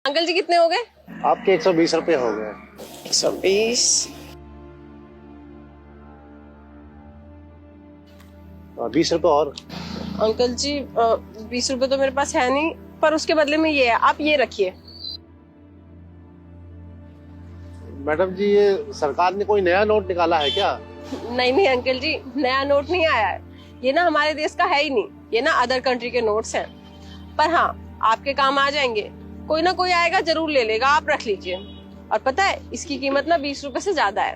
Uncle जी कितने हो गए? आपके 120 रुपये हो गए। 120। 20 रुपये और। अंकल जी 20 रुपए तो मेरे पास है नहीं, पर उसके बदले में ये है, आप ये रखिए। मैडम जी, ये सरकार ने कोई नया नोट निकाला है क्या? नहीं नहीं अंकल जी, नया नोट नहीं आया है। ये ना हमारे देश का है ही नहीं, ये ना अदर कंट्री के नोट्स हैं। पर हाँ, आपके काम आ जाएंगे। कोई ना कोई आएगा जरूर ले लेगा, आप रख लीजिए। और पता है इसकी कीमत ना 20 रुपए से ज्यादा है।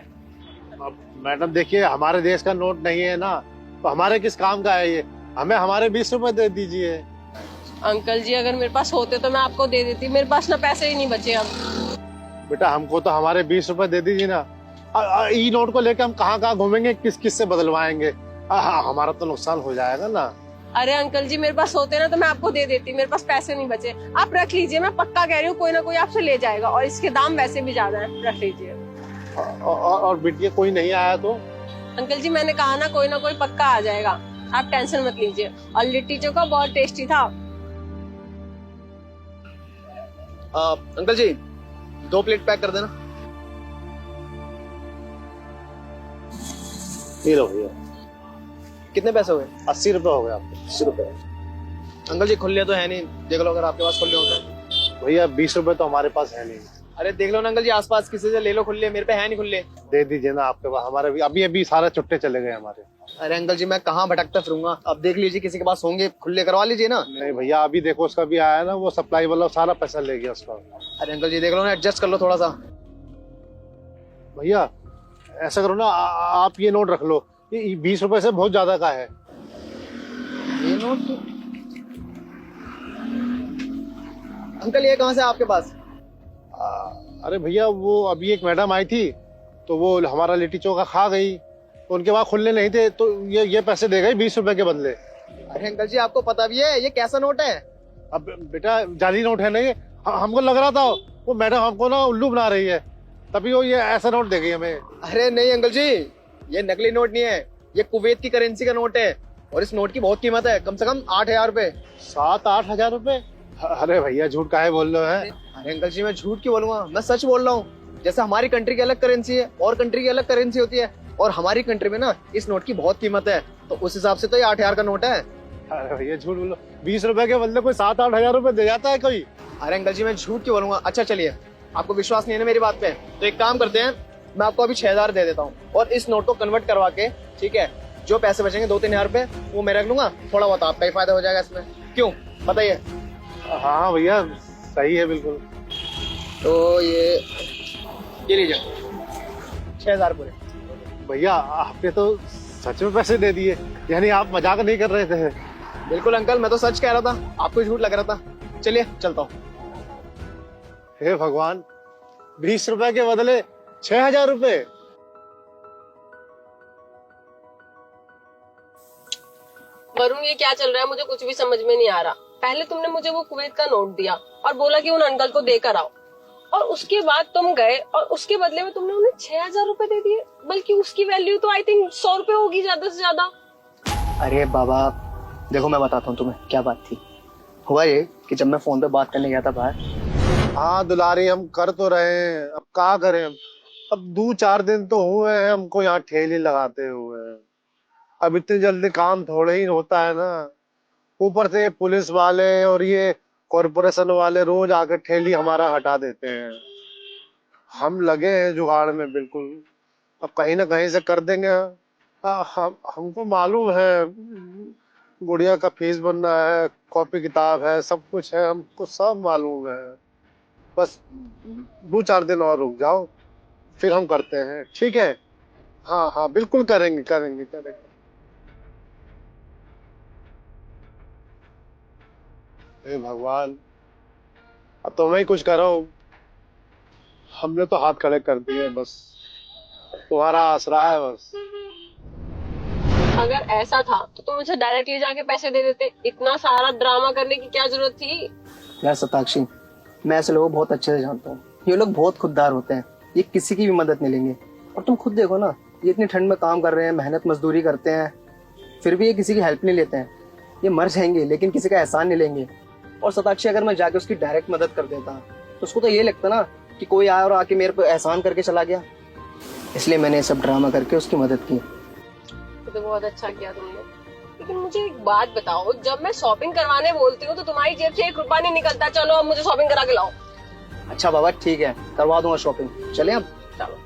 अब मैडम देखिए, हमारे देश का नोट नहीं है ना, तो हमारे किस काम का है ये? हमें हमारे 20 रुपए दे दीजिए। अंकल जी अगर मेरे पास होते तो मैं आपको दे देती, मेरे पास ना पैसे ही नहीं बचे अब। बेटा हमको तो हमारे 20 रुपए दे दीजिए ना। ई नोट को लेकर हम कहाँ कहाँ घूमेंगे, किस किस से बदलवाएंगे? हमारा तो नुकसान हो जाएगा ना। अरे अंकल जी मेरे पास होते ना तो मैं आपको दे देती, मेरे पास पैसे नहीं बचे। आप रख लीजिए, मैं पक्का कह रही हूँ कोई ना कोई आपसे ले जाएगा, और इसके दाम वैसे भी ज्यादा हैं, रख लीजिए। और बिटिया कोई नहीं आया तो? अंकल जी मैंने कहा ना कोई पक्का आ जाएगा, आप टेंशन मत लीजिए। और लिट्टी चोखा बहुत टेस्टी था। अंकल जी 2 प्लेट पैक कर देना। ये लो भैया। कितने पैसे हो गए? 80 रुपए हो गए आपके। 80 रुपए। अंकल जी खुले तो है नहीं, देख लो अगर आपके पास खुले होते। भैया 20 रुपए तो हमारे पास है नहीं। अरे देख लो ना अंकल जी, आसपास किसी से ले लो खुले, मेरे पे है नहीं खुले। दे दीजिए ना, आपके पास हमारे भी अभी अभी सारे चुट्टे चले गए हमारे। अरे अंकल जी मैं कहाँ भटकता फिरूंगा, अब देख लीजिए किसी के पास होंगे, खुले करवा लीजिए ना। नहीं भैया, अभी देखो उसका भी आया ना, वो सप्लाई वाला सारा पैसा ले गया उसका। अरे अंकल जी देख लो ना, एडजस्ट कर लो थोड़ा सा। भैया ऐसा करो ना, आप ये नोट रख लो, ये 20 रुपए से बहुत ज्यादा का है। ये नोट अंकल ये कहाँ से आपके पास? अरे भैया वो अभी एक मैडम आई थी, तो वो हमारा लिट्टी चोखा खा गई, तो उनके पास खुले नहीं थे, तो ये पैसे दे गए 20 रुपए के बदले। अरे अंकल जी आपको पता भी है ये कैसा नोट है? अब बेटा जाली नोट है ना ये, हमको लग रहा था वो मैडम हमको ना उल्लू बना रही है, तभी वो ये ऐसा नोट दे गई हमें। अरे नहीं अंकल जी, ये नकली नोट नहीं है, ये कुवैत की करेंसी का नोट है, और इस नोट की बहुत कीमत है, कम से कम 8,000 रुपए। 7-8 हजार रुपए? अरे भैया झूठ काहे बोल रहे हैं? अरे अंकल जी मैं झूठ क्यों बोलूंगा, मैं सच बोल रहा हूँ। जैसे हमारी कंट्री की अलग करेंसी है और कंट्री की अलग करेंसी होती है, और हमारी कंट्री में ना इस नोट की बहुत कीमत है, तो उस हिसाब से तो ये 8,000 का नोट है। अरे भैया झूठ बोलो, 20 रुपए के बदले कोई 7-8 हजार रुपए दे जाता है कोई? अरे अंकल जी मैं झूठ क्यों बोलूंगा। अच्छा चलिए, आपको विश्वास नहीं है ना मेरी बात पे, तो एक काम करते हैं, मैं आपको अभी 6,000 दे देता हूँ, और इस नोट को कन्वर्ट करवा के, ठीक है, जो पैसे बचेंगे 2-3 हजार रुपए वो मैं रख लूंगा, थोड़ा बहुत आपका ही फायदा हो जाएगा इसमें, क्यों बताइए? हाँ भैया सही है बिल्कुल। तो ये लीजिए 6,000 पूरे। भैया आपने तो सच में पैसे दे दिए, यानी आप मजाक नहीं कर रहे थे? बिल्कुल अंकल, मैं तो सच कह रहा था, आपको झूठ लग रहा था। चलिए चलता हूँ। हे भगवान, 20 रुपए के बदले 6,000 रुपए। वरुण ये क्या चल रहा है, मुझे कुछ भी समझ में नहीं आ रहा। पहले तुमने मुझे वो कुवैत का नोट दिया और बोला कि उन अंकल को देकर आओ, और उसके बाद तुम गए और उसके बदले में तुमने उन्हें 6,000 रुपए दे दिए, बल्कि उसकी वैल्यू तो आई थिंक 100 रुपए होगी ज्यादा से ज्यादा। अरे बाबा देखो, मैं बताता हूँ तुम्हें क्या बात थी। हुआ ये कि जब मैं फोन पे बात करने गया था बाहर। हाँ दुलारी, हम कर तो रहे हैं, अब क्या करें? अब 2-4 दिन तो हुए हैं हमको यहाँ ठेली लगाते हुए। अब इतनी जल्दी काम थोड़े ही होता है ना, ऊपर से ये पुलिस वाले और ये कॉरपोरेशन वाले रोज आकर ठेली हमारा हटा देते हैं। हम लगे हैं जुगाड़ में बिल्कुल, अब कहीं ना कहीं से कर देंगे। हमको मालूम है गुड़िया का फीस बनना है, कॉपी किताब है, सब कुछ है, हमको सब मालूम है। बस 2-4 दिन और रुक जाओ, फिर हम करते हैं, ठीक है? हाँ हाँ बिल्कुल करेंगे करेंगे करेंगे। हे भगवान, अब तो मैं ही कुछ करो, हमने तो हाथ खड़े कर दिए, बस तुम्हारा आसरा है बस। अगर ऐसा था तो तुम मुझे डायरेक्टली जाके पैसे दे देते, इतना सारा ड्रामा करने की क्या जरूरत थी? यार सताक्षी, मैं ऐसे लोगों को बहुत अच्छे से जानता हूँ, ये लोग बहुत खुददार होते हैं, ये किसी की भी मदद नहीं लेंगे। और तुम खुद देखो ना, ये इतनी ठंड में काम कर रहे हैं, मेहनत मजदूरी करते हैं, फिर भी ये किसी की हेल्प नहीं लेते हैं। ये मर जाएंगे लेकिन किसी का एहसान नहीं लेंगे। और सताक्षी अगर मैं जाके उसकी डायरेक्ट मदद कर देता तो उसको तो ये लगता ना कि कोई आया और आके मेरे पे एहसान करके चला गया, इसलिए मैंने ये सब ड्रामा करके उसकी मदद की। तो बहुत अच्छा किया तुमने। लेकिन मुझे एक बात बताओ, जब मैं शॉपिंग करवाने बोलती हूँ तो तुम्हारी जेब से 1 रुपया नहीं निकलता, चलो अब मुझे शॉपिंग करा के लाओ। अच्छा बाबा ठीक है, करवा दूंगा शॉपिंग, चले अब। चलो।